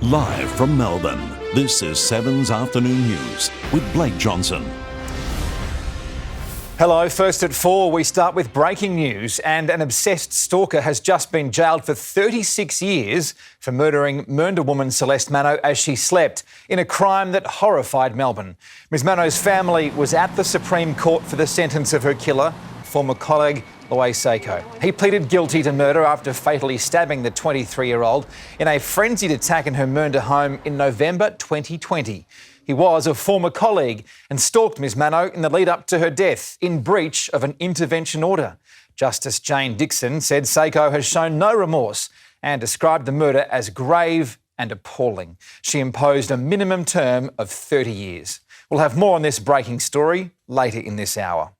Live from Melbourne, this is 7's Afternoon News with Blake Johnson. Hello, first at 4, we start with breaking news, and an obsessed stalker has just been jailed for 36 years for murdering Mernda woman Celeste Mano as she slept in a crime that horrified Melbourne. Ms Mano's family was at the Supreme Court for the sentence of her killer, former colleague Louis Seiko. He pleaded guilty to murder after fatally stabbing the 23-year-old in a frenzied attack in her Mernda home in November 2020. He was a former colleague and stalked Ms Mano in the lead-up to her death in breach of an intervention order. Justice Jane Dixon said Seiko has shown no remorse and described the murder as grave and appalling. She imposed a minimum term of 30 years. We'll have more on this breaking story later in this hour.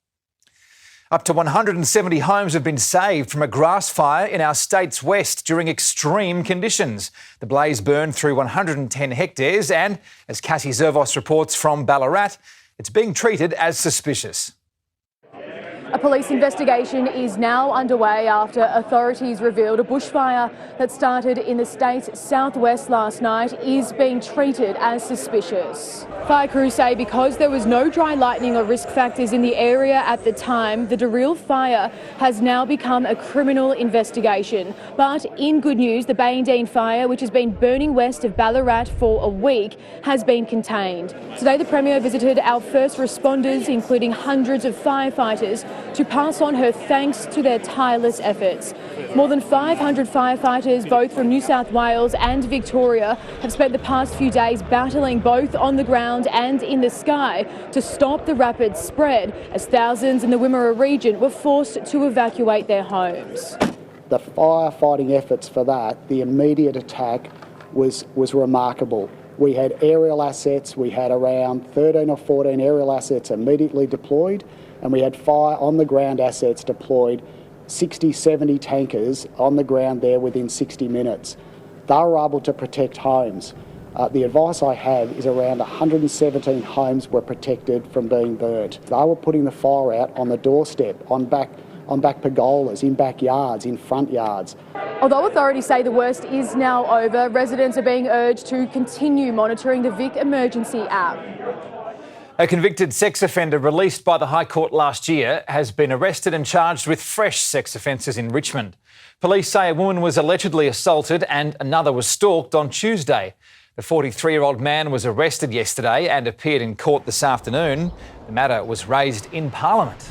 Up to 170 homes have been saved from a grass fire in our state's west during extreme conditions. The blaze burned through 110 hectares and, as Cassie Zervos reports from Ballarat, it's being treated as suspicious. A police investigation is now underway after authorities revealed a bushfire that started in the state's southwest last night is being treated as suspicious. Fire crews say because there was no dry lightning or risk factors in the area at the time, the Daryl fire has now become a criminal investigation. But in good news, the Bayandine fire, which has been burning west of Ballarat for a week, has been contained. Today the Premier visited our first responders, including hundreds of firefighters, to pass on her thanks to their tireless efforts. More than 500 firefighters, both from New South Wales and Victoria, have spent the past few days battling both on the ground and in the sky to stop the rapid spread, as thousands in the Wimmera region were forced to evacuate their homes. The firefighting efforts for that, the immediate attack, was remarkable. We had aerial assets, we had around 13 or 14 aerial assets immediately deployed, and we had fire on the ground assets deployed, 60, 70 tankers on the ground there within 60 minutes. They were able to protect homes. The advice I have is around 117 homes were protected from being burnt. They were putting the fire out on the doorstep, on back pergolas, in backyards, in front yards. Although authorities say the worst is now over, residents are being urged to continue monitoring the Vic Emergency app. A convicted sex offender released by the High Court last year has been arrested and charged with fresh sex offences in Richmond. Police say a woman was allegedly assaulted and another was stalked on Tuesday. The 43-year-old man was arrested yesterday and appeared in court this afternoon. The matter was raised in Parliament.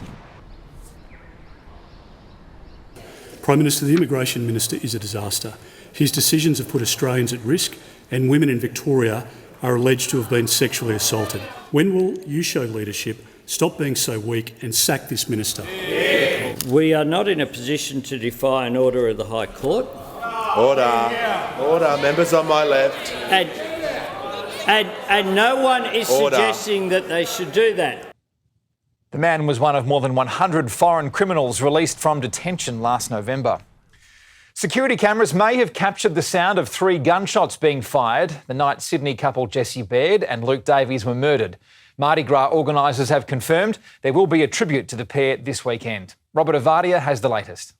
Prime Minister, the Immigration Minister is a disaster. His decisions have put Australians at risk, and women in Victoria are alleged to have been sexually assaulted. When will you show leadership, stop being so weak and sack this minister? Yeah. We are not in a position to defy an order of the High Court. Order, members on my left. And no one is suggesting that they should do that. The man was one of more than 100 foreign criminals released from detention last November. Security cameras may have captured the sound of 3 gunshots being fired the night Sydney couple Jessie Baird and Luke Davies were murdered. Mardi Gras organisers have confirmed there will be a tribute to the pair this weekend. Robert Avadia has the latest.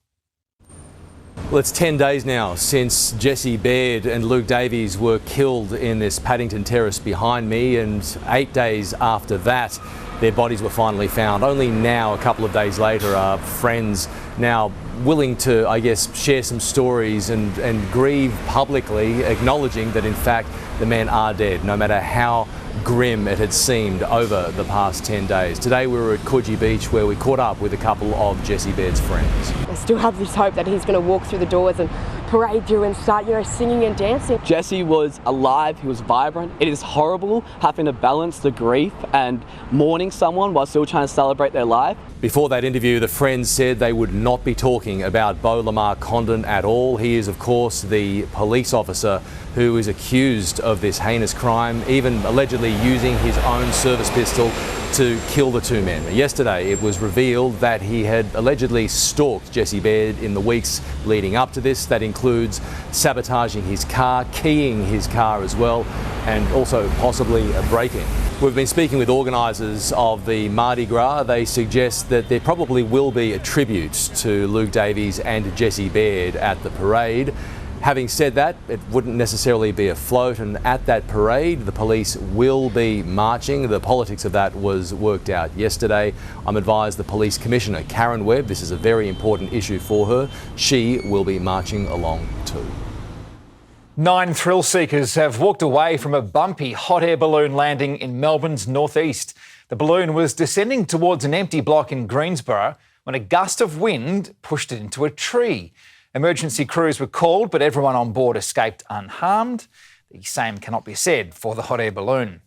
Well, it's 10 days now since Jessie Baird and Luke Davies were killed in this Paddington Terrace behind me, and 8 days after that, their bodies were finally found. Only now, a couple of days later, are friends now willing to, I guess, share some stories and grieve publicly, acknowledging that in fact the men are dead, no matter how grim it had seemed over the past 10 days. Today we were at Coogee Beach, where we caught up with a couple of Jessie Baird's friends. I still have this hope that he's going to walk through the doors and parade through and start, singing and dancing. Jessie was alive, he was vibrant. It is horrible having to balance the grief and mourning someone while still trying to celebrate their life. Before that interview, the friends said they would not be talking about Beau Lamar Condon at all. He is, of course, the police officer who is accused of this heinous crime, even allegedly using his own service pistol to kill the 2 men. Yesterday, it was revealed that he had allegedly stalked Jessie Baird in the weeks leading up to this. That includes sabotaging his car, keying his car as well, and also possibly a break-in. We've been speaking with organisers of the Mardi Gras. They suggest that there probably will be a tribute to Luke Davies and Jessie Baird at the parade. Having said that, it wouldn't necessarily be a float, and at that parade the police will be marching. The politics of that was worked out yesterday. I'm advised the police commissioner, Karen Webb, this is a very important issue for her, she will be marching along too. 9 thrill seekers have walked away from a bumpy hot air balloon landing in Melbourne's northeast. The balloon was descending towards an empty block in Greensborough when a gust of wind pushed it into a tree. Emergency crews were called, but everyone on board escaped unharmed. The same cannot be said for the hot air balloon.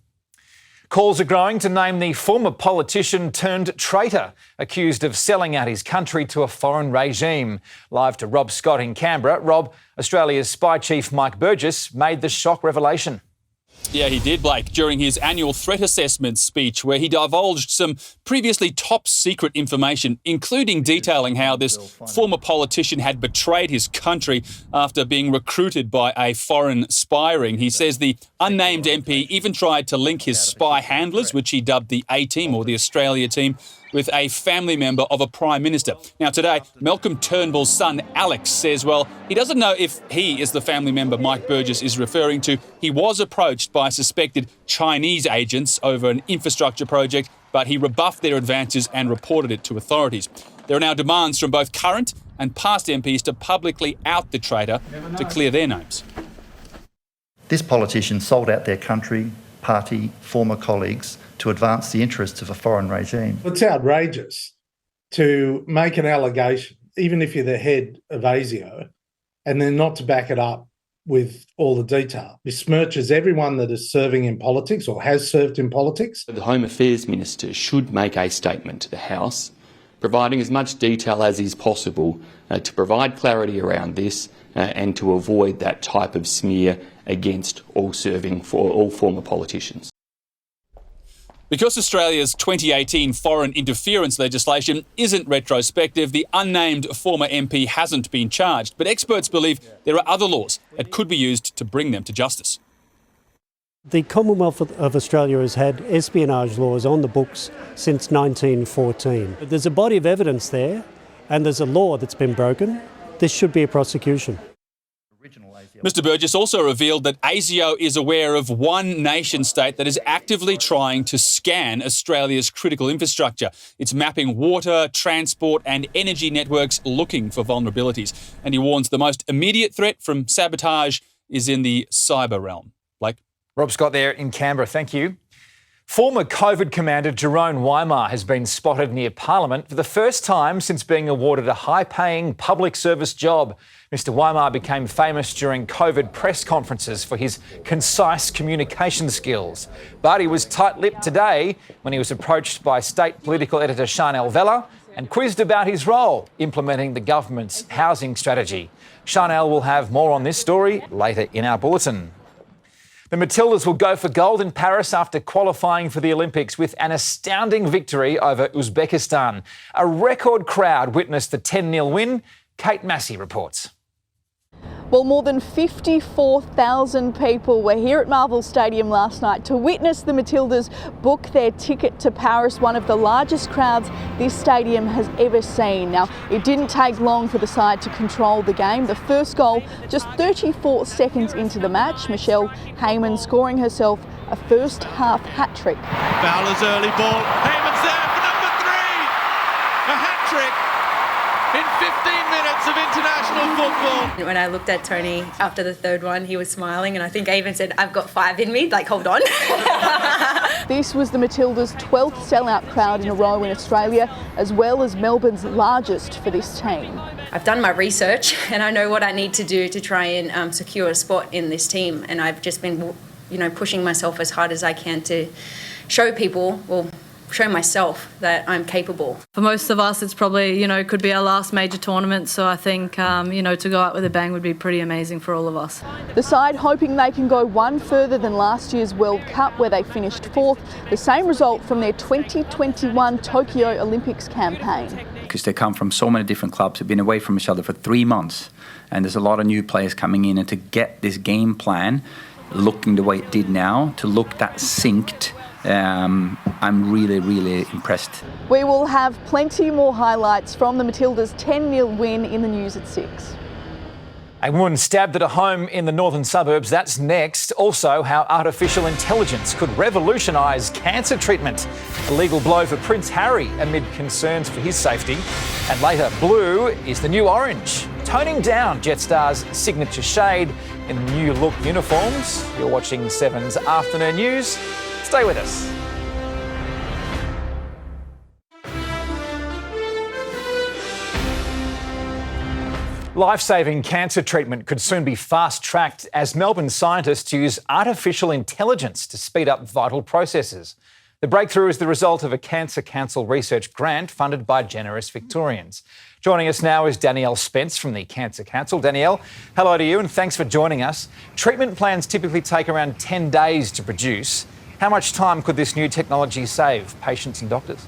Calls are growing to name the former politician turned traitor accused of selling out his country to a foreign regime. Live to Rob Scott in Canberra. Rob, Australia's spy chief Mike Burgess made the shock revelation. Yeah, he did, Blake, during his annual threat assessment speech where he divulged some previously top secret information, including detailing how this former politician had betrayed his country after being recruited by a foreign spy ring. He says the unnamed MP even tried to link his spy handlers, which he dubbed the A-team or the Australia team, with a family member of a Prime Minister. Now today, Malcolm Turnbull's son Alex says, well, he doesn't know if he is the family member Mike Burgess is referring to. He was approached by suspected Chinese agents over an infrastructure project, but he rebuffed their advances and reported it to authorities. There are now demands from both current and past MPs to publicly out the traitor to clear their names. This politician sold out their country, party, former colleagues to advance the interests of a foreign regime. It's outrageous to make an allegation, even if you're the head of ASIO, and then not to back it up with all the detail. Besmirches everyone that is serving in politics or has served in politics. The Home Affairs Minister should make a statement to the House, providing as much detail as is possible to provide clarity around this and to avoid that type of smear against all former politicians. Because Australia's 2018 foreign interference legislation isn't retrospective, the unnamed former MP hasn't been charged. But experts believe there are other laws that could be used to bring them to justice. The Commonwealth of Australia has had espionage laws on the books since 1914. There's a body of evidence there, and there's a law that's been broken. This should be a prosecution. Mr Burgess also revealed that ASIO is aware of one nation-state that is actively trying to scan Australia's critical infrastructure. It's mapping water, transport and energy networks looking for vulnerabilities. And he warns the most immediate threat from sabotage is in the cyber realm. Blake? Rob Scott there in Canberra, thank you. Former COVID commander Jerome Weimar has been spotted near Parliament for the first time since being awarded a high-paying public service job. Mr Weimar became famous during COVID press conferences for his concise communication skills. But he was tight-lipped today when he was approached by state political editor Chanel Vella and quizzed about his role implementing the government's housing strategy. Chanel will have more on this story later in our bulletin. The Matildas will go for gold in Paris after qualifying for the Olympics with an astounding victory over Uzbekistan. A record crowd witnessed the 10-0 win. Kate Massey reports. Well, more than 54,000 people were here at Marvel Stadium last night to witness the Matildas book their ticket to Paris, one of the largest crowds this stadium has ever seen. Now, it didn't take long for the side to control the game. The first goal just 34 seconds into the match, Michelle Heyman scoring herself a first half hat-trick. Fowler's early ball. Heyman's there for number 3! A hat-trick in 15 minutes of international football. When I looked at Tony after the third one, he was smiling, and I think I even said, I've got 5 in me, like, hold on. This was the Matildas' 12th sellout crowd in a row in Australia, as well as Melbourne's largest for this team. I've done my research and I know what I need to do to try and secure a spot in this team, and I've just been, pushing myself as hard as I can to show people, show myself that I'm capable. For most of us, it's probably, could be our last major tournament. So I think, to go out with a bang would be pretty amazing for all of us. The side hoping they can go one further than last year's World Cup, where they finished 4th, the same result from their 2021 Tokyo Olympics campaign. Because they come from so many different clubs, they've been away from each other for 3 months, and there's a lot of new players coming in, and to get this game plan looking the way it did now, to look that synced, I'm really, really impressed. We will have plenty more highlights from the Matildas' 10-0 win in the news at 6. A woman stabbed at a home in the northern suburbs. That's next. Also, how artificial intelligence could revolutionise cancer treatment. A legal blow for Prince Harry amid concerns for his safety. And later, blue is the new orange, toning down Jetstar's signature shade in new look uniforms. You're watching 7's Afternoon News. Stay with us. Life-saving cancer treatment could soon be fast-tracked as Melbourne scientists use artificial intelligence to speed up vital processes. The breakthrough is the result of a Cancer Council research grant funded by generous Victorians. Joining us now is Danielle Spence from the Cancer Council. Danielle, hello to you and thanks for joining us. Treatment plans typically take around 10 days to produce. How much time could this new technology save patients and doctors?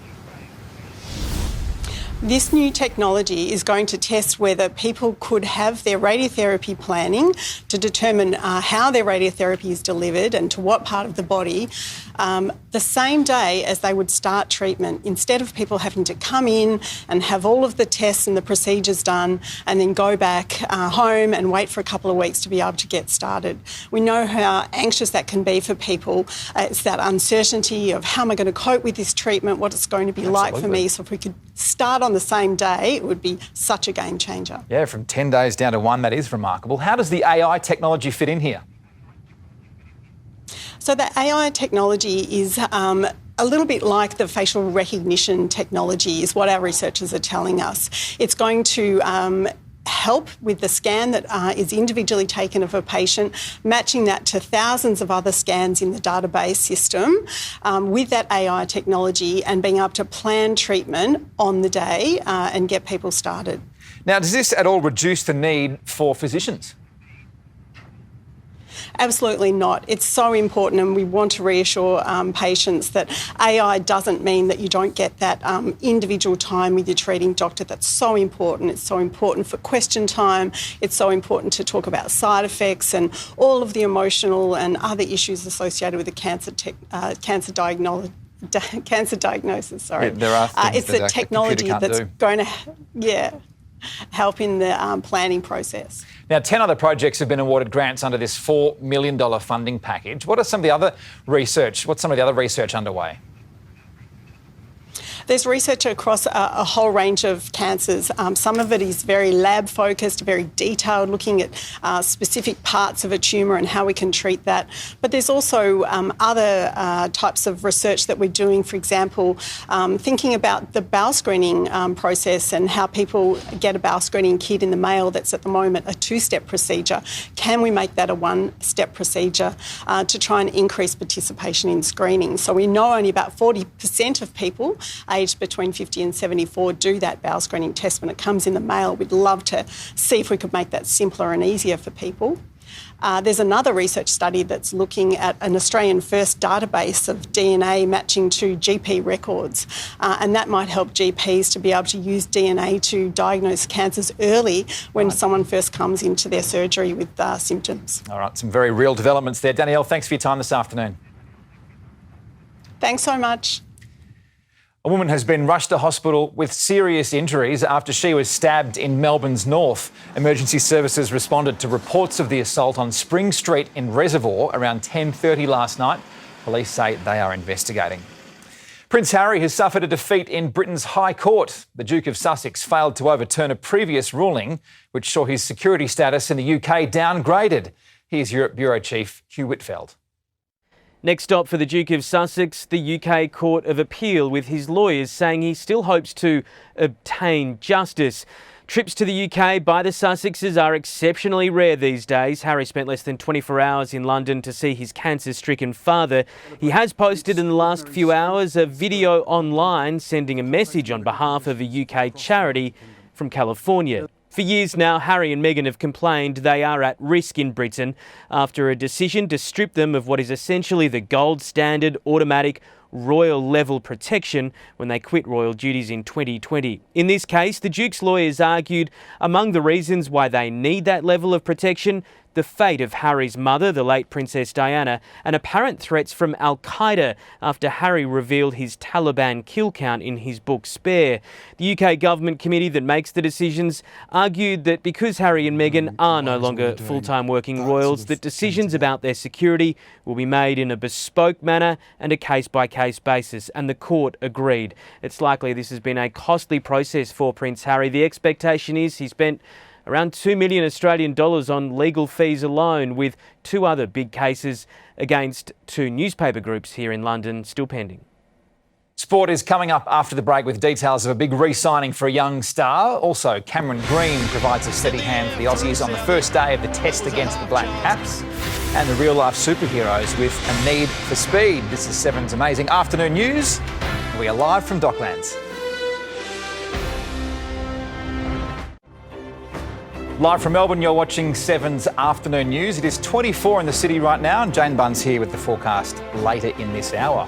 This new technology is going to test whether people could have their radiotherapy planning to determine how their radiotherapy is delivered and to what part of the body the same day as they would start treatment, instead of people having to come in and have all of the tests and the procedures done and then go back home and wait for a couple of weeks to be able to get started. We know how anxious that can be for people. It's that uncertainty of how am I going to cope with this treatment, what it's going to be like for me. So if we could start on the same day, it would be such a game changer. Yeah, from 10 days down to 1, that is remarkable. How does the AI technology fit in here? So the AI technology is a little bit like the facial recognition technology is what our researchers are telling us. It's going to help with the scan that is individually taken of a patient, matching that to thousands of other scans in the database system with that AI technology and being able to plan treatment on the day and get people started. Now, does this at all reduce the need for physicians? Absolutely not. It's so important, and we want to reassure patients that AI doesn't mean that you don't get that individual time with your treating doctor. That's so important. It's so important for question time. It's so important to talk about side effects and all of the emotional and other issues associated with the cancer diagnosis. Sorry, Yeah, there are things it's that a technology that's going to, help in the planning process. Now, 10 other projects have been awarded grants under this $4 million funding package. What's some of the other research underway? There's research across a whole range of cancers. Some of it is very lab-focused, very detailed, looking at specific parts of a tumour and how we can treat that. But there's also other types of research that we're doing, for example, thinking about the bowel screening process and how people get a bowel screening kit in the mail that's at the moment a two-step procedure. Can we make that a one-step procedure to try and increase participation in screening? So we know only about 40% of people aged between 50 and 74 do that bowel screening test when it comes in the mail. We'd love to see if we could make that simpler and easier for people. There's another research study that's looking at an Australian first database of DNA matching to GP records, and that might help GPs to be able to use DNA to diagnose cancers early when someone first comes into their surgery with symptoms. All right, some very real developments there. Danielle, thanks for your time this afternoon. Thanks so much. A woman has been rushed to hospital with serious injuries after she was stabbed in Melbourne's north. Emergency services responded to reports of the assault on Spring Street in Reservoir around 10:30 last night. Police say they are investigating. Prince Harry has suffered a defeat in Britain's High Court. The Duke of Sussex failed to overturn a previous ruling which saw his security status in the UK downgraded. Here's Europe Bureau Chief Hugh Whitfeld. Next stop for the Duke of Sussex, the UK Court of Appeal, with his lawyers saying he still hopes to obtain justice. Trips to the UK by the Sussexes are exceptionally rare these days. Harry spent less than 24 hours in London to see his cancer-stricken father. He has posted in the last few hours a video online sending a message on behalf of a UK charity from California. For years now, Harry and Meghan have complained they are at risk in Britain after a decision to strip them of what is essentially the gold standard automatic royal level protection when they quit royal duties in 2020. In this case, the Duke's lawyers argued among the reasons why they need that level of protection, the fate of Harry's mother, the late Princess Diana, and apparent threats from Al-Qaeda after Harry revealed his Taliban kill count in his book Spare. The UK government committee that makes the decisions argued that because Harry and Meghan are no longer full-time working royals, that decisions about their security will be made in a bespoke manner and a case-by-case basis, and the court agreed. It's likely this has been a costly process for Prince Harry. The expectation is he spent around $2 million Australian dollars on legal fees alone, with 2 other big cases against 2 newspaper groups here in London still pending. Sport is coming up after the break with details of a big re-signing for a young star. Also, Cameron Green provides a steady hand for the Aussies on the first day of the test against the Black Caps. And the real-life superheroes with a need for speed. This is 7's amazing afternoon news. We are live from Docklands. Live from Melbourne, you're watching 7's afternoon news. It is 24 in the city right now, and Jane Bunn's here with the forecast later in this hour.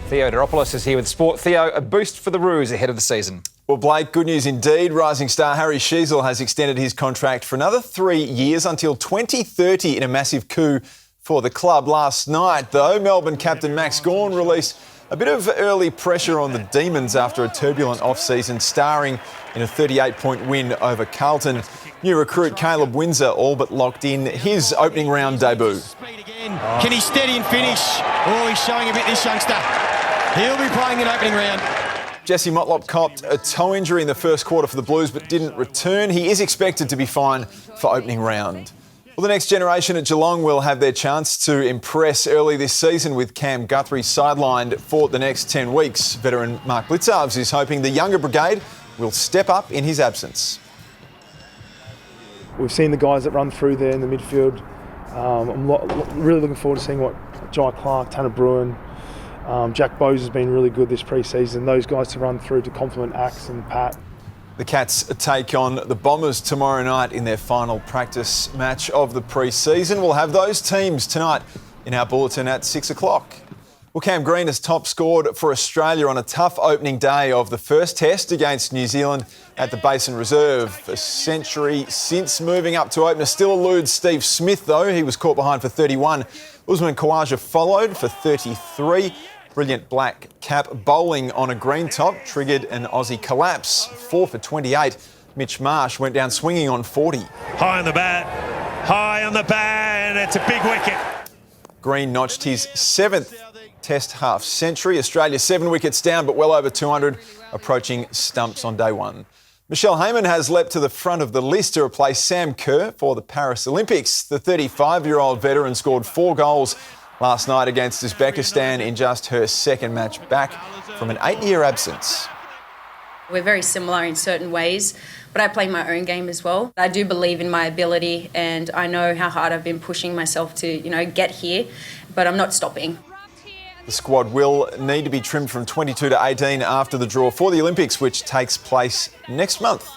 Theo Doropoulos is here with sport. Theo, a boost for the Roos ahead of the season. Well, Blake, good news indeed. Rising star Harry Sheezel has extended his contract for another 3 years until 2030 in a massive coup for the club. Last night, though, Melbourne captain Max Gawn released a bit of early pressure on the Demons after a turbulent off-season, starring in a 38-point win over Carlton. New recruit Caleb Windsor all but locked in his opening round debut. Can he steady and finish? Oh, he's showing a bit, this youngster. He'll be playing in opening round. Jesse Motlop copped a toe injury in the first quarter for the Blues but didn't return. He is expected to be fine for opening round. Well, the next generation at Geelong will have their chance to impress early this season with Cam Guthrie sidelined for the next 10 weeks. Veteran Mark Blitzarves is hoping the younger brigade will step up in his absence. We've seen the guys that run through there in the midfield. I'm really looking forward to seeing what Jai Clark, Tanner Bruin, Jack Bowes has been really good this pre-season. Those guys to run through to complement Axe and Pat. The Cats take on the Bombers tomorrow night in their final practice match of the pre-season. We'll have those teams tonight in our bulletin at 6 o'clock. Well, Cam Green has top scored for Australia on a tough opening day of the first test against New Zealand at the Basin Reserve. A century since moving up to opener still eludes Steve Smith, though. He was caught behind for 31. Usman Khawaja followed for 33. Brilliant black cap bowling on a green top triggered an Aussie collapse. 4 for 28. Mitch Marsh went down swinging on 40. High on the bat, and it's a big wicket. Green notched his 7th Test half century. Australia 7 wickets down, but well over 200, approaching stumps on day 1. Michelle Heyman has leapt to the front of the list to replace Sam Kerr for the Paris Olympics. The 35-year-old veteran scored 4 goals last night against Uzbekistan in just her second match back from an 8-year absence. We're very similar in certain ways, but I play my own game as well. I do believe in my ability, and I know how hard I've been pushing myself to, get here, but I'm not stopping. The squad will need to be trimmed from 22 to 18 after the draw for the Olympics, which takes place next month.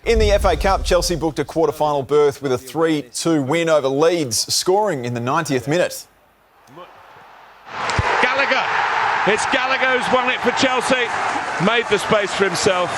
In the FA Cup, Chelsea booked a quarter-final berth with a 3-2 win over Leeds, scoring in the 90th minute. Gallagher. It's Gallagher who's won it for Chelsea. Made the space for himself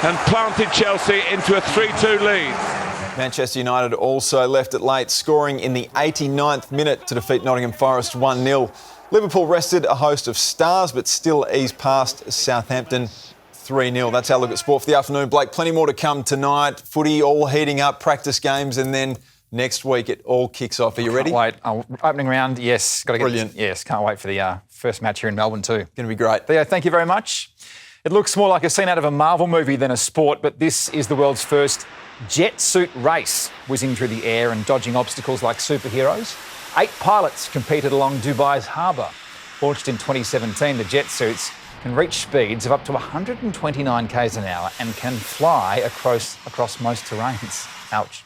and planted Chelsea into a 3-2 lead. Manchester United also left it late, scoring in the 89th minute to defeat Nottingham Forest 1-0. Liverpool rested a host of stars, but still eased past Southampton 3-0. That's our look at sport for the afternoon. Blake, plenty more to come tonight. Footy all heating up, practice games, and then next week it all kicks off. Are you ready? Can't wait. Opening round, yes. Got to get Brilliant. Yes, can't wait for the first match here in Melbourne too. Going to be great. Theo, thank you very much. It looks more like a scene out of a Marvel movie than a sport, but this is the world's first jet suit race, whizzing through the air and dodging obstacles like superheroes. 8 pilots competed along Dubai's harbour. Launched in 2017, the jet suits can reach speeds of up to 129 k's an hour and can fly across most terrains. Ouch.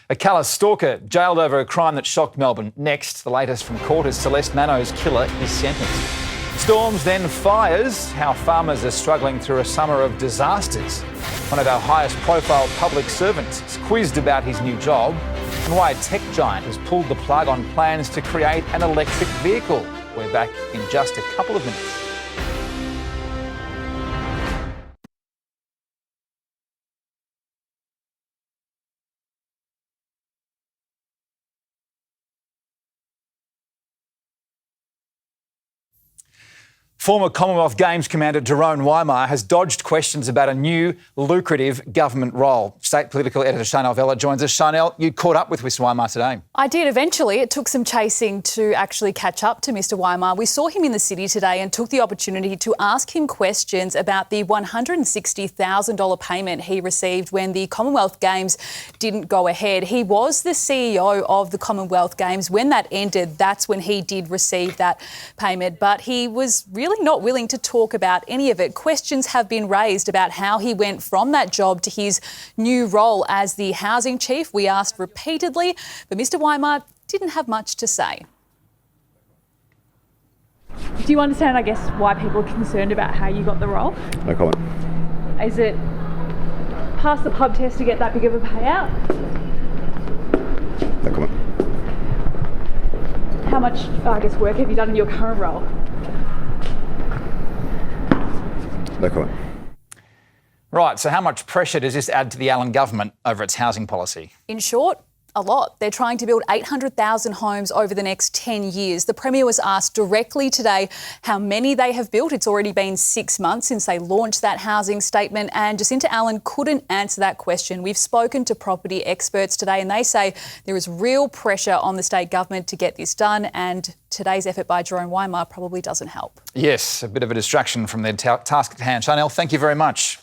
A callous stalker jailed over a crime that shocked Melbourne. Next, the latest from court as Celeste Mano's killer is sentenced. Storms, then fires, how farmers are struggling through a summer of disasters. One of our highest profile public servants is quizzed about his new job, and why a tech giant has pulled the plug on plans to create an electric vehicle. We're back in just a couple of minutes. Former Commonwealth Games commander Jerome Weimar has dodged questions about a new lucrative government role. State political editor Chanel Vella joins us. Chanel, you caught up with Mr Weimar today. I did eventually. It took some chasing to actually catch up to Mr Weimar. We saw him in the city today and took the opportunity to ask him questions about the $160,000 payment he received when the Commonwealth Games didn't go ahead. He was the CEO of the Commonwealth Games. When that ended, that's when he did receive that payment. But he was really not willing to talk about any of it. Questions have been raised about how he went from that job to his new role as the housing chief. We asked repeatedly, but Mr Weimar didn't have much to say. Do you understand, I guess, why people are concerned about how you got the role? No comment. Is it pass the pub test to get that big of a payout? No comment. How much, I guess, work have you done in your current role? No comment. Right, so how much pressure does this add to the Allen government over its housing policy? In short, a lot. They're trying to build 800,000 homes over the next 10 years. The Premier was asked directly today how many they have built. It's already been 6 months since they launched that housing statement, and Jacinta Allen couldn't answer that question. We've spoken to property experts today and they say there is real pressure on the state government to get this done, and today's effort by Jerome Weimar probably doesn't help. Yes, a bit of a distraction from their task at hand. Chanel, thank you very much.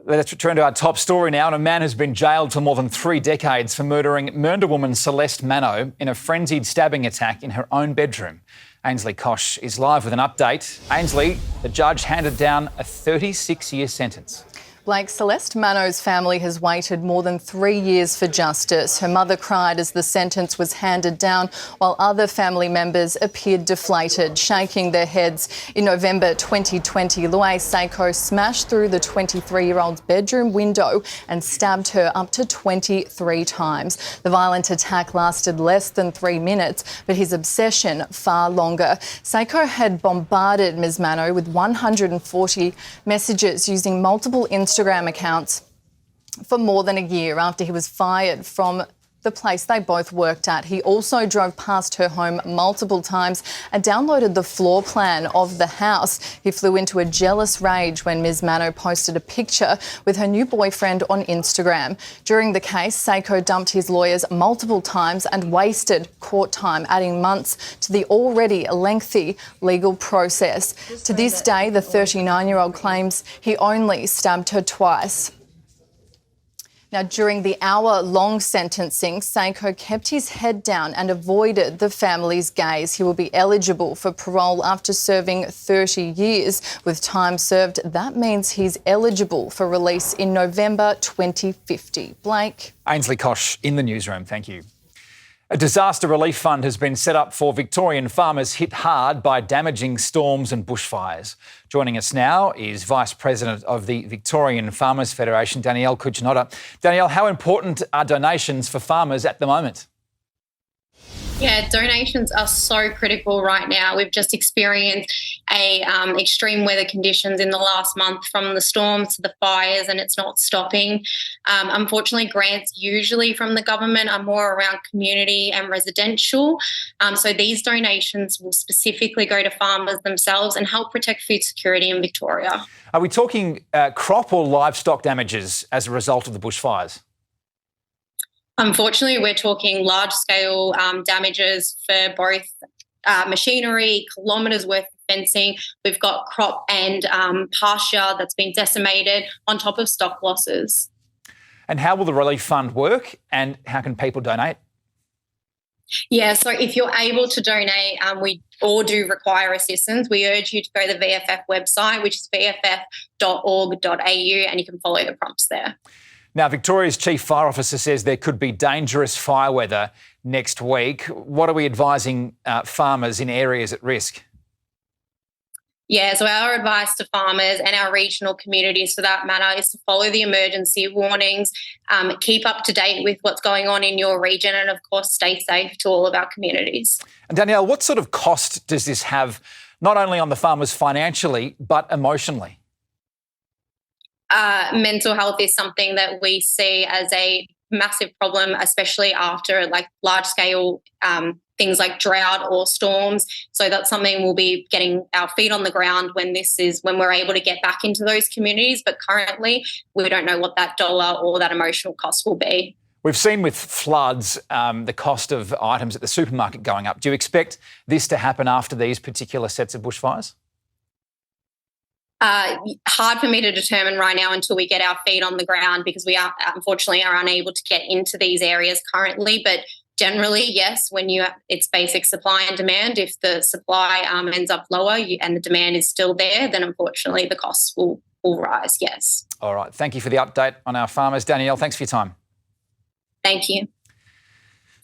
Let's return to our top story now. And a man has been jailed for more than 3 decades for murdering Mernda woman Celeste Mano in a frenzied stabbing attack in her own bedroom. Ainsley Kosh is live with an update. Ainsley, the judge handed down a 36-year sentence. Blake, Celeste Mano's family has waited more than 3 years for justice. Her mother cried as the sentence was handed down, while other family members appeared deflated, shaking their heads. In November 2020, Luay Seiko smashed through the 23-year-old's bedroom window and stabbed her up to 23 times. The violent attack lasted less than 3 minutes, but his obsession far longer. Seiko had bombarded Ms Mano with 140 messages using multiple Instagram accounts for more than a year after he was fired from the place they both worked at. He also drove past her home multiple times and downloaded the floor plan of the house. He flew into a jealous rage when Ms Mano posted a picture with her new boyfriend on Instagram. During the case, Seiko dumped his lawyers multiple times and wasted court time, adding months to the already lengthy legal process. To this day, the 39-year-old claims he only stabbed her twice. Now, during the hour-long sentencing, Seiko kept his head down and avoided the family's gaze. He will be eligible for parole after serving 30 years. With time served, that means he's eligible for release in November 2050. Blake? Ainsley Kosh in the newsroom, thank you. A disaster relief fund has been set up for Victorian farmers hit hard by damaging storms and bushfires. Joining us now is Vice President of the Victorian Farmers Federation, Danielle Cucinotta. Danielle, how important are donations for farmers at the moment? Yeah, donations are so critical right now. We've just experienced extreme weather conditions in the last month, from the storms to the fires, and it's not stopping. Unfortunately, grants usually from the government are more around community and residential. So these donations will specifically go to farmers themselves and help protect food security in Victoria. Are we talking crop or livestock damages as a result of the bushfires? Unfortunately, we're talking large-scale damages for both machinery, kilometres worth of fencing. We've got crop and pasture that's been decimated on top of stock losses. And how will the relief fund work, and how can people donate? Yeah, so if you're able to donate, we all do require assistance. We urge you to go to the VFF website, which is vff.org.au, and you can follow the prompts there. Now, Victoria's Chief Fire Officer says there could be dangerous fire weather next week. What are we advising farmers in areas at risk? Yeah, so our advice to farmers and our regional communities for that matter is to follow the emergency warnings, keep up to date with what's going on in your region, and of course stay safe to all of our communities. And Danielle, what sort of cost does this have, not only on the farmers financially, but emotionally? Mental health is something that we see as a massive problem, especially after large scale things like drought or storms. So that's something we'll be getting our feet on the ground when we're able to get back into those communities. But currently, we don't know what that dollar or that emotional cost will be. We've seen with floods the cost of items at the supermarket going up. Do you expect this to happen after these particular sets of bushfires? Hard for me to determine right now until we get our feet on the ground, because we are unfortunately unable to get into these areas currently. But generally, yes, it's basic supply and demand. If the supply ends up lower and the demand is still there, then unfortunately the costs will rise, yes. All right. Thank you for the update on our farmers. Danielle, thanks for your time. Thank you.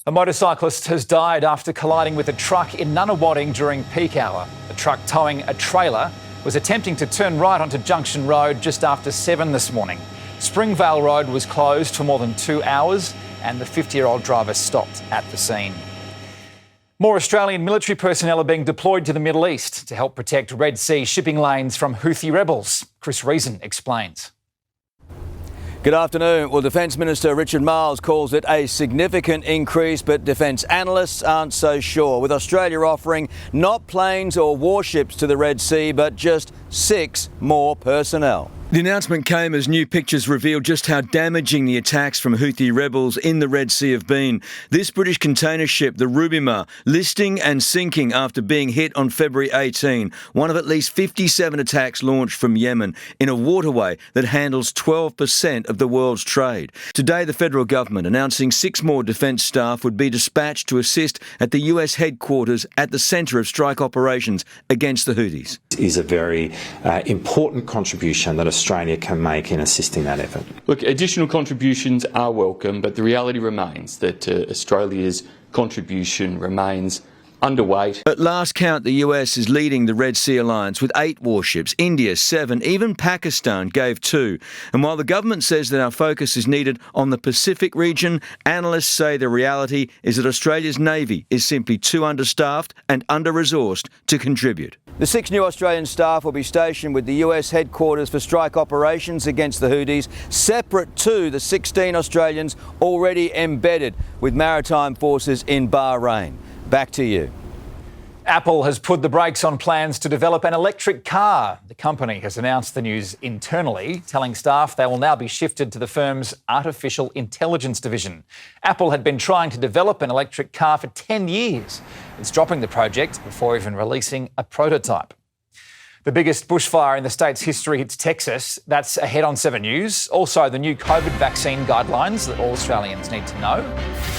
A motorcyclist has died after colliding with a truck in Nunawading during peak hour. The truck towing a trailer was attempting to turn right onto Junction Road just after 7 this morning. Springvale Road was closed for more than 2 hours and the 50-year-old driver stopped at the scene. More Australian military personnel are being deployed to the Middle East to help protect Red Sea shipping lanes from Houthi rebels. Chris Reason explains. Good afternoon. Well, Defence Minister Richard Marles calls it a significant increase, but defence analysts aren't so sure, with Australia offering not planes or warships to the Red Sea, but just 6 more personnel. The announcement came as new pictures revealed just how damaging the attacks from Houthi rebels in the Red Sea have been. This British container ship, the Rubima, listing and sinking after being hit on February 18, one of at least 57 attacks launched from Yemen in a waterway that handles 12% of the world's trade. Today, the federal government announcing 6 more defence staff would be dispatched to assist at the US headquarters at the centre of strike operations against the Houthis. It is a very important contribution that Australia can make in assisting that effort. Look, additional contributions are welcome, but the reality remains that Australia's contribution remains underweight. At last count, the US is leading the Red Sea Alliance with 8 warships, India 7, even Pakistan gave 2. And while the government says that our focus is needed on the Pacific region, analysts say the reality is that Australia's Navy is simply too understaffed and under-resourced to contribute. The 6 new Australian staff will be stationed with the US headquarters for strike operations against the Houthis, separate to the 16 Australians already embedded with maritime forces in Bahrain. Back to you. Apple has put the brakes on plans to develop an electric car. The company has announced the news internally, telling staff they will now be shifted to the firm's artificial intelligence division. Apple had been trying to develop an electric car for 10 years. It's dropping the project before even releasing a prototype. The biggest bushfire in the state's history hits Texas. That's ahead on 7 News. Also, the new COVID vaccine guidelines that all Australians need to know.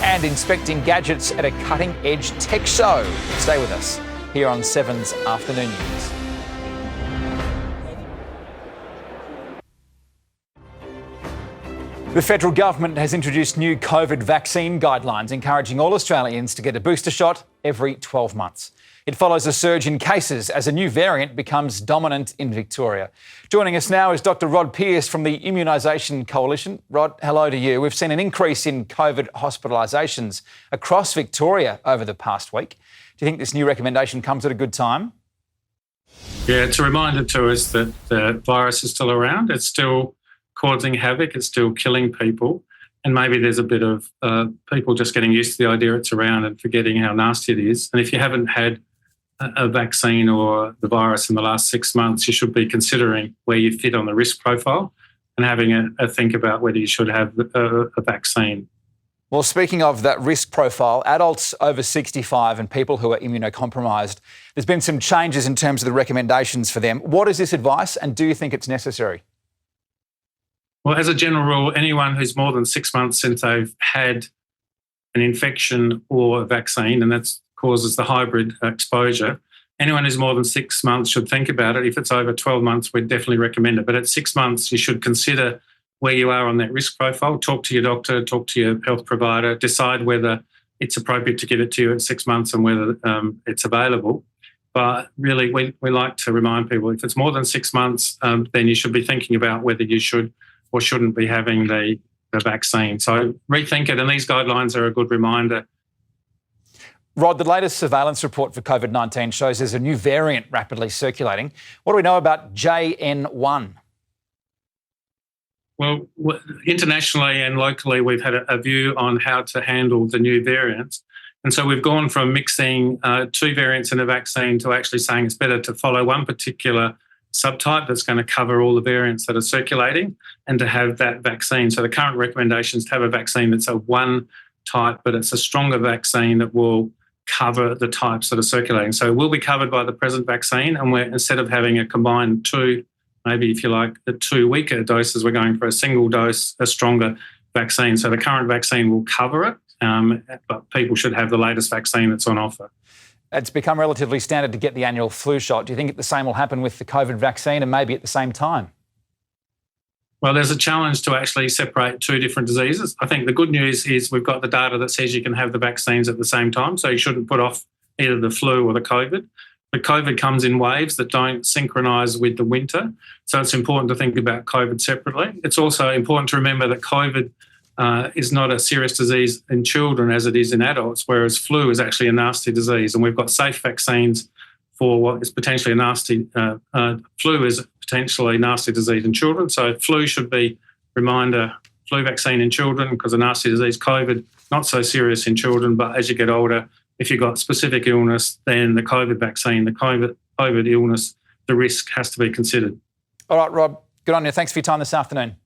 And inspecting gadgets at a cutting-edge tech show. Stay with us here on 7's Afternoon News. The federal government has introduced new COVID vaccine guidelines encouraging all Australians to get a booster shot every 12 months. It follows a surge in cases as a new variant becomes dominant in Victoria. Joining us now is Dr Rod Pearce from the Immunisation Coalition. Rod, hello to you. We've seen an increase in COVID hospitalisations across Victoria over the past week. Do you think this new recommendation comes at a good time? Yeah, it's a reminder to us that the virus is still around. It's still causing havoc. It's still killing people. And maybe there's a bit of people just getting used to the idea it's around and forgetting how nasty it is. And if you haven't had a vaccine or the virus in the last 6 months, you should be considering where you fit on the risk profile and having a think about whether you should have a vaccine. Well, speaking of that risk profile, adults over 65 and people who are immunocompromised, there's been some changes in terms of the recommendations for them. What is this advice and do you think it's necessary? Well, as a general rule, anyone who's more than 6 months since they've had an infection or a vaccine, and that causes the hybrid exposure, anyone who's more than 6 months should think about it. If it's over 12 months, we'd definitely recommend it. But at 6 months, you should consider where you are on that risk profile. Talk to your doctor, talk to your health provider, decide whether it's appropriate to give it to you at 6 months and whether it's available. But really, we like to remind people, if it's more than 6 months, then you should be thinking about whether you should or shouldn't be having the vaccine. So rethink it, and these guidelines are a good reminder. Rod, the latest surveillance report for COVID-19 shows there's a new variant rapidly circulating. What do we know about JN1? Well, internationally and locally, we've had a view on how to handle the new variants. And so we've gone from mixing two variants in a vaccine to actually saying it's better to follow one particular subtype that's going to cover all the variants that are circulating and to have that vaccine. So the current recommendation is to have a vaccine that's a one type, but it's a stronger vaccine that will cover the types that are circulating. So we'll be covered by the present vaccine, and we're, instead of having a combined two, maybe if you like, the 2 weaker doses, we're going for a single dose, a stronger vaccine. So the current vaccine will cover it, but people should have the latest vaccine that's on offer. It's become relatively standard to get the annual flu shot. Do you think the same will happen with the COVID vaccine and maybe at the same time? Well, there's a challenge to actually separate two different diseases. I think the good news is we've got the data that says you can have the vaccines at the same time, so you shouldn't put off either the flu or the COVID. But COVID comes in waves that don't synchronise with the winter, so it's important to think about COVID separately. It's also important to remember that COVID is not a serious disease in children as it is in adults, whereas flu is actually a nasty disease, and we've got safe vaccines for what is potentially a nasty flu is potentially a nasty disease in children. So flu should be, reminder, flu vaccine in children because a nasty disease. COVID, not so serious in children, but as you get older, if you've got specific illness, then the COVID vaccine, the COVID illness, the risk has to be considered. All right, Rob, good on you. Thanks for your time this afternoon.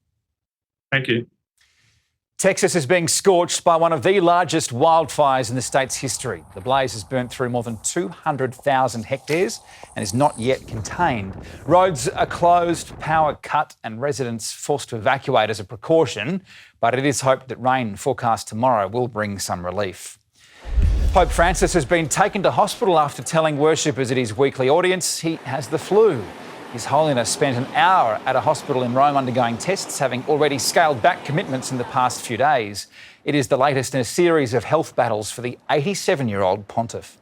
Thank you. Texas is being scorched by one of the largest wildfires in the state's history. The blaze has burnt through more than 200,000 hectares and is not yet contained. Roads are closed, power cut and residents forced to evacuate as a precaution, but it is hoped that rain forecast tomorrow will bring some relief. Pope Francis has been taken to hospital after telling worshippers at his weekly audience he has the flu. His Holiness spent an hour at a hospital in Rome undergoing tests, having already scaled back commitments in the past few days. It is the latest in a series of health battles for the 87-year-old pontiff.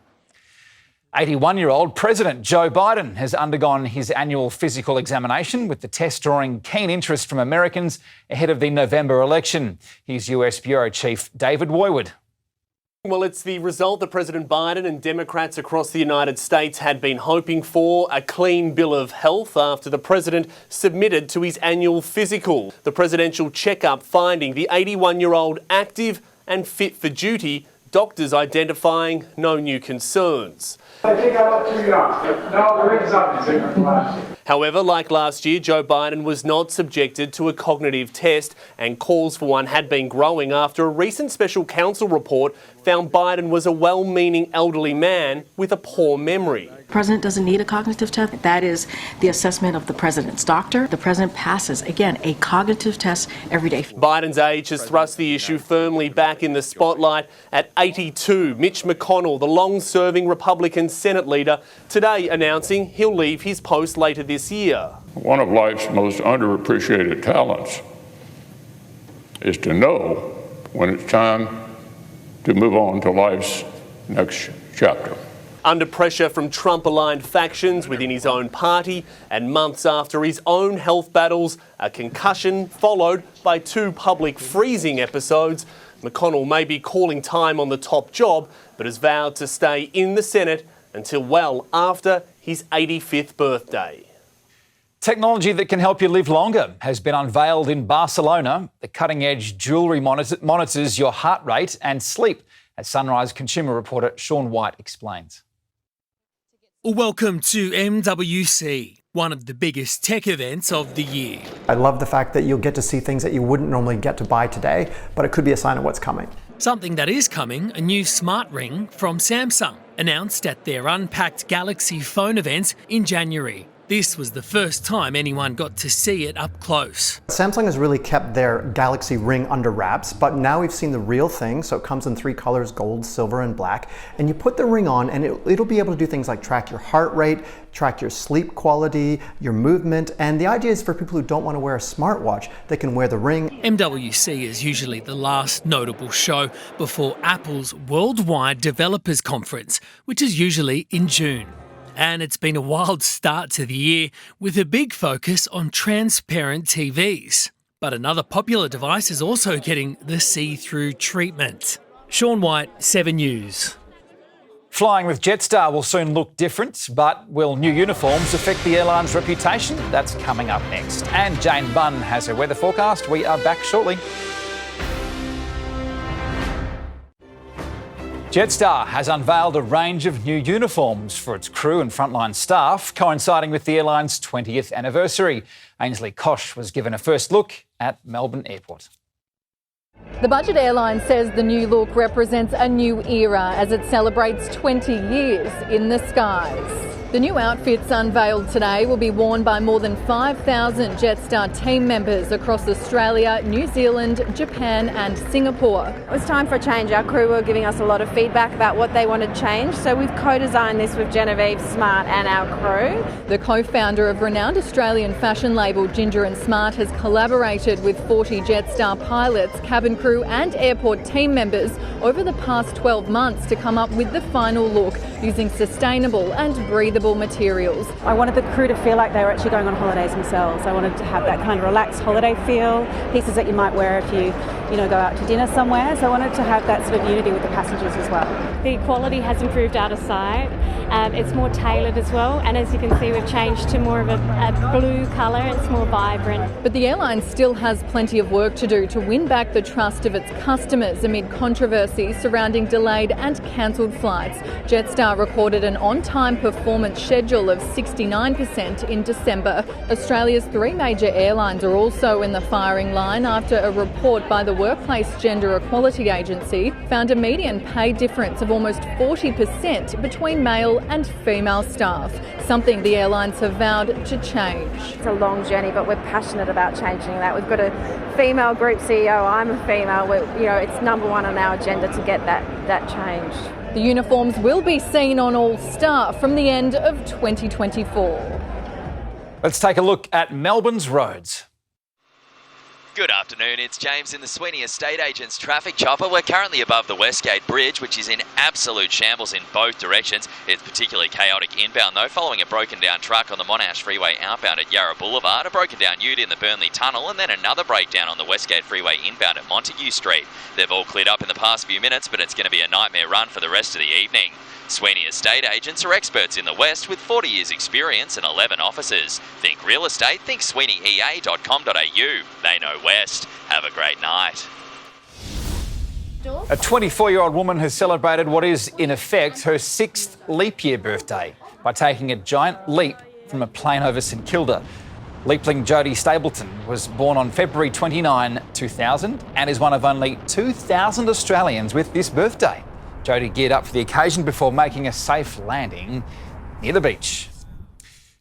81-year-old President Joe Biden has undergone his annual physical examination, with the test drawing keen interest from Americans ahead of the November election. Here's US Bureau Chief David Woiwod. Well, it's the result that President Biden and Democrats across the United States had been hoping for, a clean bill of health after the president submitted to his annual physical. The presidential checkup finding the 81-year-old active and fit for duty, doctors identifying no new concerns. I think I look too young. No, the ring's up. However, like last year, Joe Biden was not subjected to a cognitive test, and calls for one had been growing after a recent special counsel report found Biden was a well-meaning elderly man with a poor memory. The president doesn't need a cognitive test. That is the assessment of the president's doctor. The president passes, again, a cognitive test every day. Biden's age has thrust the issue firmly back in the spotlight. At 82, Mitch McConnell, the long-serving Republican Senate leader, today announcing he'll leave his post later this year. One of life's most underappreciated talents is to know when it's time to move on to life's next chapter. Under pressure from Trump-aligned factions within his own party, and months after his own health battles, a concussion followed by 2 public freezing episodes, McConnell may be calling time on the top job, but has vowed to stay in the Senate until well after his 85th birthday. Technology that can help you live longer has been unveiled in Barcelona. The cutting-edge jewellery monitors your heart rate and sleep, as Sunrise consumer reporter Sean White explains. Welcome to MWC, one of the biggest tech events of the year. I love the fact that you'll get to see things that you wouldn't normally get to buy today, but it could be a sign of what's coming. Something that is coming, a new smart ring from Samsung, announced at their Unpacked Galaxy phone event in January. This was the first time anyone got to see it up close. Samsung has really kept their Galaxy Ring under wraps, but now we've seen the real thing. So it comes in 3 colors, gold, silver, and black. And you put the ring on and it'll be able to do things like track your heart rate, track your sleep quality, your movement. And the idea is for people who don't want to wear a smartwatch, they can wear the ring. MWC is usually the last notable show before Apple's Worldwide Developers Conference, which is usually in June. And it's been a wild start to the year with a big focus on transparent TVs. But another popular device is also getting the see-through treatment. Sean White, 7 News. Flying with Jetstar will soon look different, but will new uniforms affect the airline's reputation? That's coming up next. And Jane Bunn has her weather forecast. We are back shortly. Jetstar has unveiled a range of new uniforms for its crew and frontline staff, coinciding with the airline's 20th anniversary. Ainsley Kosh was given a first look at Melbourne Airport. The budget airline says the new look represents a new era as it celebrates 20 years in the skies. The new outfits unveiled today will be worn by more than 5,000 Jetstar team members across Australia, New Zealand, Japan and Singapore. It was time for a change. Our crew were giving us a lot of feedback about what they wanted changed, so we've co-designed this with Genevieve, Smart and our crew. The co-founder of renowned Australian fashion label Ginger and Smart has collaborated with 40 Jetstar pilots, cabin crew and airport team members over the past 12 months to come up with the final look using sustainable and breathable materials. I wanted the crew to feel like they were actually going on holidays themselves. I wanted to have that kind of relaxed holiday feel, pieces that you might wear if you go out to dinner somewhere. So I wanted to have that sort of unity with the passengers as well. The quality has improved out of sight. It's more tailored as well, and as you can see, we've changed to more of a blue colour. It's more vibrant. But the airline still has plenty of work to do to win back the trust of its customers amid controversy surrounding delayed and cancelled flights. Jetstar recorded an on-time performance schedule of 69% in December. Australia's three major airlines are also in the firing line after a report by the Workplace Gender Equality Agency found a median pay difference of almost 40% between male and female staff, something the airlines have vowed to change. It's a long journey, but we're passionate about changing that. We've got a female group CEO, I'm a female. It's number one on our agenda to get that changed. The uniforms will be seen on all staff from the end of 2024. Let's take a look at Melbourne's roads. Good afternoon, it's James in the Sweeney Estate Agents traffic chopper. We're currently above the Westgate Bridge, which is in absolute shambles in both directions. It's particularly chaotic inbound though, following a broken down truck on the Monash Freeway outbound at Yarra Boulevard, a broken down ute in the Burnley Tunnel, and then another breakdown on the Westgate Freeway inbound at Montague Street. They've all cleared up in the past few minutes, but it's going to be a nightmare run for the rest of the evening. Sweeney Estate Agents are experts in the West with 40 years experience and 11 offices. Think real estate, think sweeneyea.com.au. They know West. Have a great night. A 24-year-old woman has celebrated what is, in effect, her 6th leap year birthday by taking a giant leap from a plane over St Kilda. Leapling Jodie Stapleton was born on February 29, 2000 and is one of only 2,000 Australians with this birthday. Jodie geared up for the occasion before making a safe landing near the beach.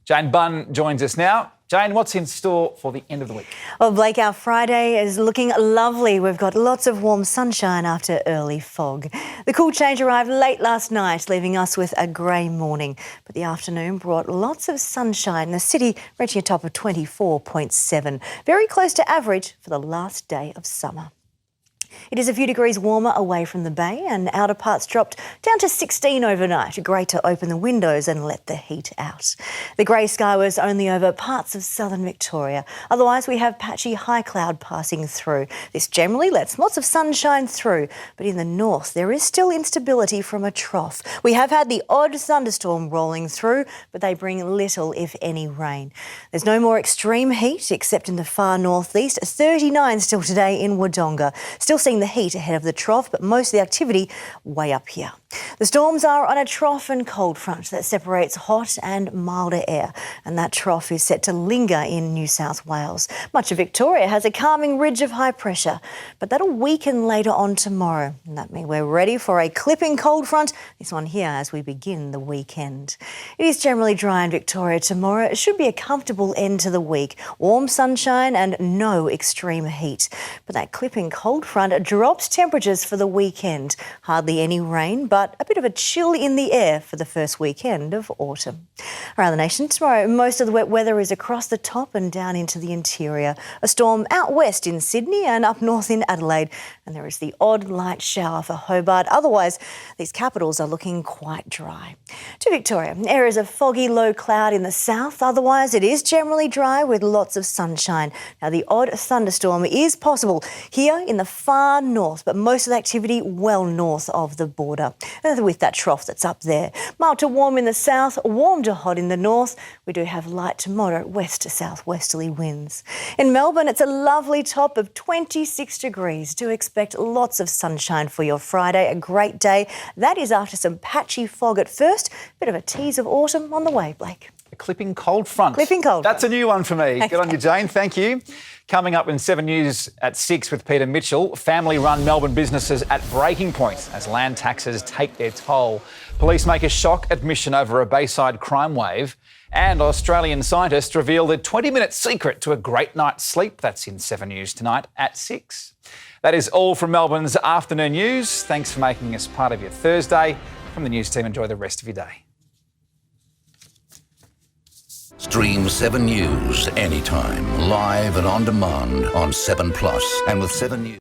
Jane Bunn joins us now. Jane, what's in store for the end of the week? Well, Blake, our Friday is looking lovely. We've got lots of warm sunshine after early fog. The cool change arrived late last night, leaving us with a grey morning. But the afternoon brought lots of sunshine, the city reaching a top of 24.7, very close to average for the last day of summer. It is a few degrees warmer away from the bay and outer parts dropped down to 16 overnight. Great to open the windows and let the heat out. The grey sky was only over parts of southern Victoria. Otherwise, we have patchy high cloud passing through. This generally lets lots of sunshine through, but in the north there is still instability from a trough. We have had the odd thunderstorm rolling through, but they bring little, if any, rain. There's no more extreme heat except in the far northeast. 39 still today in Wodonga. Still seeing the heat ahead of the trough, but most of the activity way up here. The storms are on a trough and cold front that separates hot and milder air, and that trough is set to linger in New South Wales. Much of Victoria has a calming ridge of high pressure, but that'll weaken later on tomorrow, and that means we're ready for a clipping cold front, this one here, as we begin the weekend. It is generally dry in Victoria tomorrow. It should be a comfortable end to the week. Warm sunshine and no extreme heat, but that clipping cold front drops temperatures for the weekend. Hardly any rain, but a bit of a chill in the air for the first weekend of autumn. Around the nation tomorrow, most of the wet weather is across the top and down into the interior. A storm out west in Sydney and up north in Adelaide, and there is the odd light shower for Hobart. Otherwise, these capitals are looking quite dry. To Victoria, areas of foggy low cloud in the south. Otherwise, it is generally dry with lots of sunshine. Now, the odd thunderstorm is possible here in the far far north, but most of the activity well north of the border. And with that trough that's up there. Mild to warm in the south, warm to hot in the north. We do have light to moderate west to southwesterly winds. In Melbourne, it's a lovely top of 26 degrees. Do expect lots of sunshine for your Friday. A great day. That is after some patchy fog at first. Bit of a tease of autumn on the way, Blake. A clipping cold front. Clipping cold That's front. a new one for me. Good on you, Jane. Thank you. Coming up in 7 News at 6 with Peter Mitchell, family-run Melbourne businesses at breaking point as land taxes take their toll. Police make a shock admission over a Bayside crime wave. And Australian scientists reveal the 20-minute secret to a great night's sleep. That's in 7 News tonight at 6. That is all from Melbourne's afternoon news. Thanks for making us part of your Thursday. From the news team, enjoy the rest of your day. Stream 7 News anytime, live and on demand on 7plus. And with 7 News.